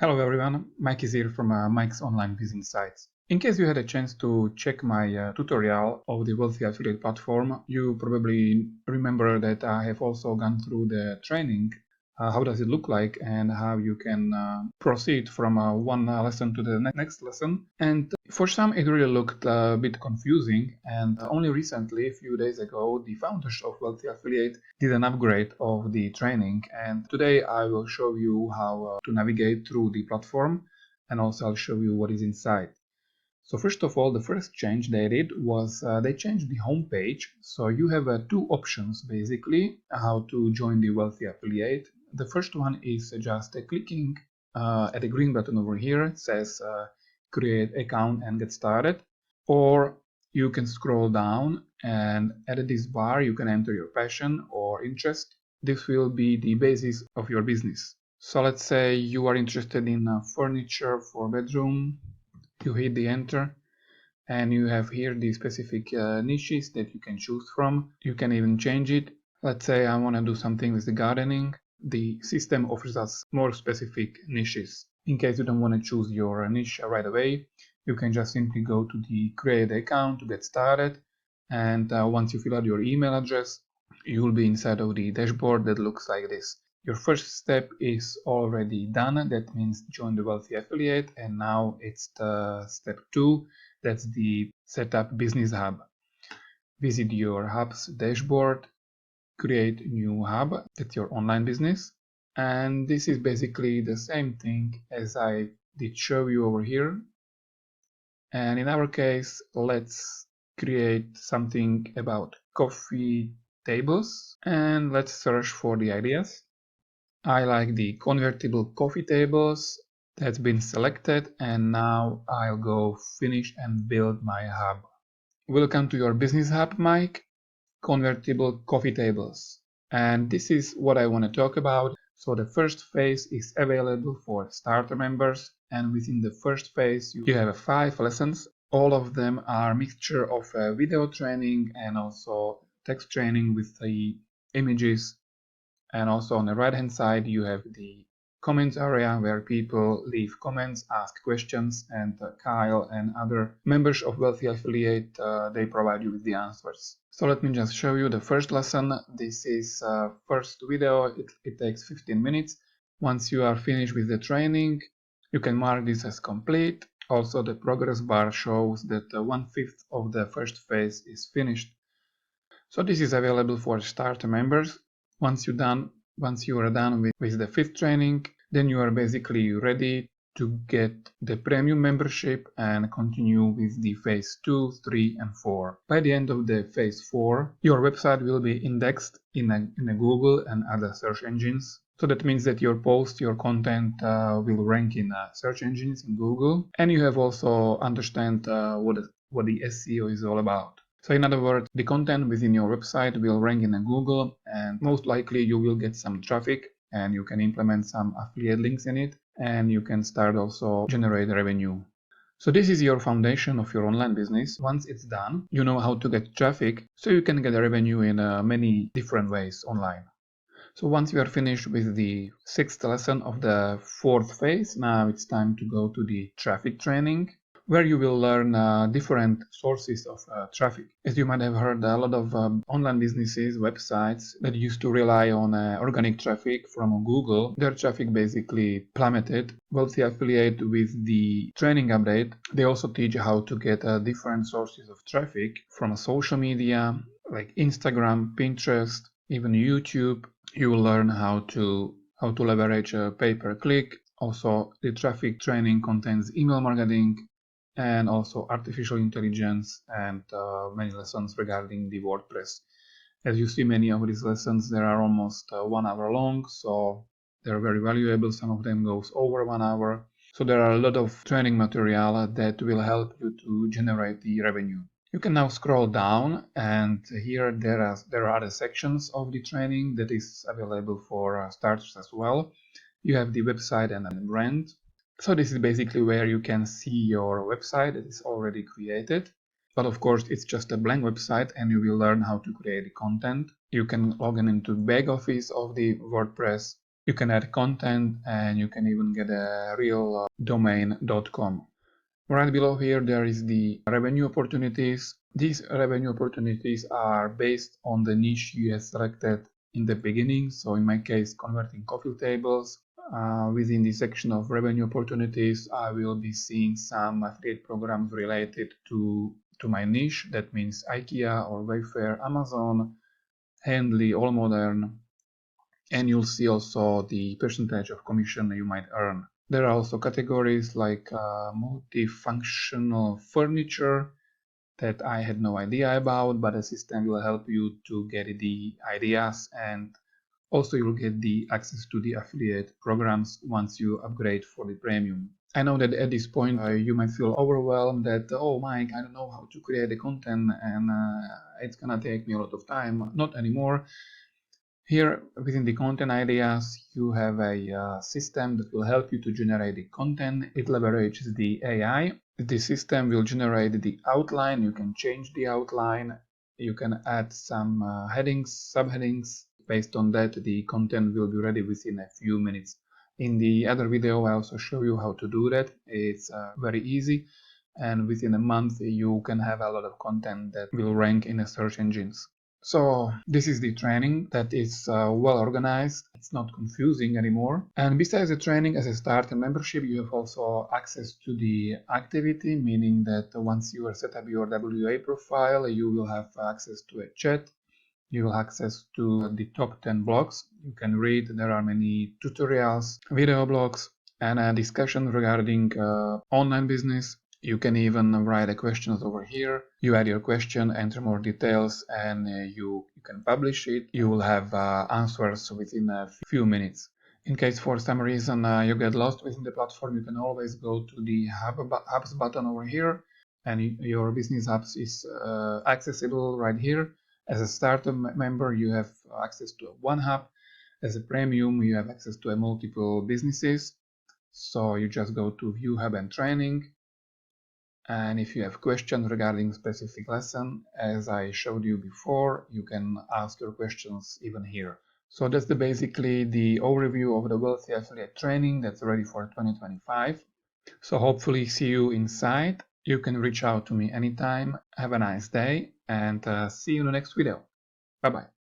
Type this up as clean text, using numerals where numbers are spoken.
Hello everyone, Mike is here from Mike's Online Business Sites. In case you had a chance to check my tutorial of the Wealthy Affiliate platform, you probably remember that I have also gone through the training. How does it look like and how you can proceed from one lesson to the next lesson. And for some it really looked a bit confusing, and only recently, a few days ago, the founders of Wealthy Affiliate did an upgrade of the training, and today I will show you how to navigate through the platform, and also I'll show you what is inside. So first of all, the first change they did was they changed the home page. So you have two options basically how to join the Wealthy Affiliate. The first one is just clicking at the green button over here. It says create account and get started. Or you can scroll down and at this bar you can enter your passion or interest. This will be the basis of your business. So let's say you are interested in furniture for bedroom. You hit the enter and you have here the specific niches that you can choose from. You can even change it. Let's say I want to do something with the gardening. The system offers us more specific niches. In case you don't want to choose your niche right away, you can just simply go to the create account to get started, and once you fill out your email address, you will be inside of the dashboard that looks like this. Your first step is already done. That means join the Wealthy Affiliate, and now it's the step 2. That's the setup business hub. Visit your hub's dashboard, create new hub. That's your online business. And this is basically the same thing as I did show you over here. And in our case, let's create something about coffee tables, and let's search for the ideas. I like the convertible coffee tables. That's been selected, and now I'll go finish and build my hub. Welcome to your business hub, Mike. Convertible coffee tables. And this is what I want to talk about. So the first phase is available for starter members, and within the first phase you have 5 lessons. All of them are a mixture of video training and also text training with the images. And also on the right hand side you have the comments area where people leave comments, ask questions, and Kyle and other members of Wealthy Affiliate, they provide you with the answers. So let me just show you the first lesson. This is first video. It takes 15 minutes. Once you are finished with the training, you can mark this as complete. Also the progress bar shows that 1/5 of the first phase is finished. So this is available for starter members. Once you are done with the 5th training, then you are basically ready to get the premium membership and continue with the phase 2, 3, and 4. By the end of the phase 4, your website will be indexed in a Google and other search engines. So that means that your post, your content will rank in search engines in Google, and you have also understand what the SEO is all about. So in other words, the content within your website will rank in Google, and most likely you will get some traffic, and you can implement some affiliate links in it, and you can start also generate revenue. So this is your foundation of your online business. Once it's done, you know how to get traffic, so you can get revenue in many different ways online. So once you are finished with the 6th lesson of the 4th phase, now it's time to go to the traffic training, where you will learn different sources of traffic. As you might have heard, a lot of online businesses, websites that used to rely on organic traffic from Google, their traffic basically plummeted. Wealthy Affiliate, with the training update, they also teach how to get different sources of traffic from social media like Instagram, Pinterest, even YouTube. You will learn how to leverage pay-per-click. Also, the traffic training contains email marketing, and also artificial intelligence, and many lessons regarding the WordPress. As you see, many of these lessons, they are almost 1 hour long, so they're very valuable. Some of them goes over 1 hour. So there are a lot of training material that will help you to generate the revenue. You can now scroll down, and here there are other sections of the training that is available for starters as well. You have the website and the brand. So this is basically where you can see your website that is already created. But of course, it's just a blank website, and you will learn how to create the content. You can log in into back office of the WordPress. You can add content, and you can even get a real domain.com. Right below here, there is the revenue opportunities. These revenue opportunities are based on the niche you have selected in the beginning. So in my case, converting coffee tables. Within the section of revenue opportunities, I will be seeing some affiliate programs related to my niche. That means IKEA or Wayfair, Amazon, Handley, All Modern, and you'll see also the percentage of commission you might earn. There are also categories like multifunctional furniture that I had no idea about, but the system will help you to get the ideas, and also you'll get the access to the affiliate programs once you upgrade for the premium. I know that at this point you might feel overwhelmed that, oh Mike, I don't know how to create the content and it's gonna take me a lot of time. Not anymore. Here within the content ideas, you have a system that will help you to generate the content. It leverages the AI. The system will generate the outline. You can change the outline. You can add some headings, subheadings. Based on that, the content will be ready within a few minutes. In the other video, I also show you how to do that. It's very easy. And within a month, you can have a lot of content that will rank in the search engines. So this is the training that is well organized. It's not confusing anymore. And besides the training as a starter membership, you have also access to the activity, meaning that once you have set up your WA profile, you will have access to a chat. You will have access to the top 10 blogs. You can read. There are many tutorials, video blogs, and a discussion regarding online business. You can even write questions over here. You add your question, enter more details, and you can publish it. You will have answers within a few minutes. In case for some reason you get lost within the platform, you can always go to the Hubs button over here, and your business apps is accessible right here. As a starter member, you have access to one hub. As a premium, you have access to multiple businesses. So you just go to View Hub and Training. And if you have questions regarding specific lesson, as I showed you before, you can ask your questions even here. So that's basically the overview of the Wealthy Affiliate training that's ready for 2025. So hopefully see you inside. You can reach out to me anytime. Have a nice day, and see you in the next video. Bye-bye.